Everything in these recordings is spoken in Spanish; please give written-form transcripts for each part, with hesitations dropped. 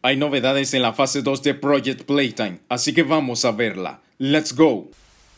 Hay novedades en la fase 2 de Project Playtime, así que vamos a verla. ¡Let's go!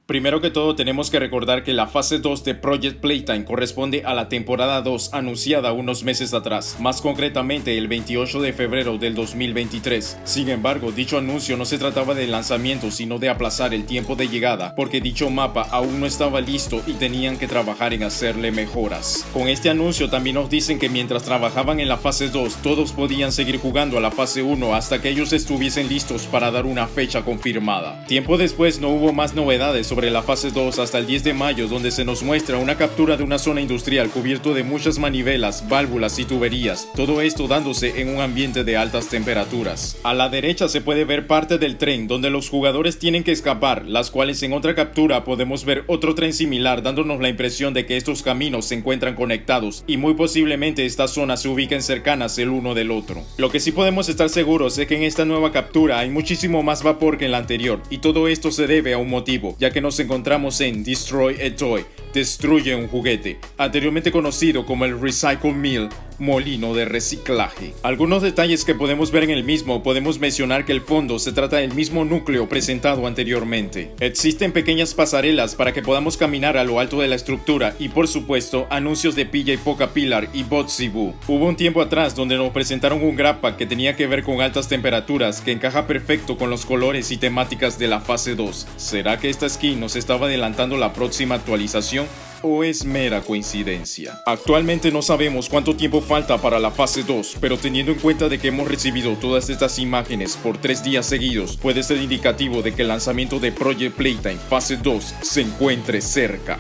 Primero que todo tenemos que recordar que la fase 2 de Project Playtime corresponde a la temporada 2 anunciada unos meses atrás, más concretamente el 28 de febrero del 2023. Sin embargo, dicho anuncio no se trataba de lanzamiento sino de aplazar el tiempo de llegada, porque dicho mapa aún no estaba listo y tenían que trabajar en hacerle mejoras. Con este anuncio también nos dicen que mientras trabajaban en la fase 2, todos podían seguir jugando a la fase 1 hasta que ellos estuviesen listos para dar una fecha confirmada. Tiempo después no hubo más novedades sobre la fase 2 hasta el 10 de mayo, donde se nos muestra una captura de una zona industrial cubierto de muchas manivelas, válvulas y tuberías, todo esto dándose en un ambiente de altas temperaturas. A la derecha se puede ver parte del tren donde los jugadores tienen que escapar, las cuales en otra captura podemos ver otro tren similar, dándonos la impresión de que estos caminos se encuentran conectados y muy posiblemente estas zonas se ubiquen cercanas el uno del otro. Lo que sí podemos estar seguros es que en esta nueva captura hay muchísimo más vapor que en la anterior, y todo esto se debe a un motivo, ya que nos encontramos en Destroy a Toy, destruye un juguete, anteriormente conocido como el Recycle Mill, molino de reciclaje. Algunos detalles que podemos ver en el mismo: podemos mencionar que el fondo se trata del mismo núcleo presentado anteriormente. Existen pequeñas pasarelas para que podamos caminar a lo alto de la estructura y por supuesto anuncios de Pilla y Poca Pillar y Botsy Boo. Hubo un tiempo atrás donde nos presentaron un grappack que tenía que ver con altas temperaturas que encaja perfecto con los colores y temáticas de la fase 2. ¿Será que esta skin nos estaba adelantando la próxima actualización? ¿O es mera coincidencia? Actualmente no sabemos cuánto tiempo falta para la fase 2, pero teniendo en cuenta de que hemos recibido todas estas imágenes por 3 días seguidos, puede ser indicativo de que el lanzamiento de Project Playtime fase 2 se encuentre cerca.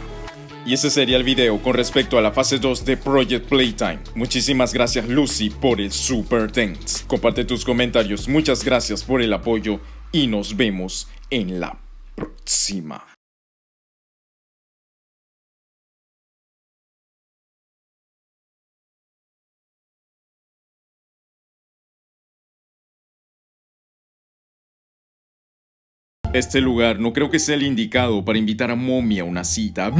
Y ese sería el video con respecto a la fase 2 de Project Playtime. Muchísimas gracias Lucy por el Super Thanks. Comparte tus comentarios, muchas gracias por el apoyo y nos vemos en la próxima. Este lugar no creo que sea el indicado para invitar a Mommy a una cita.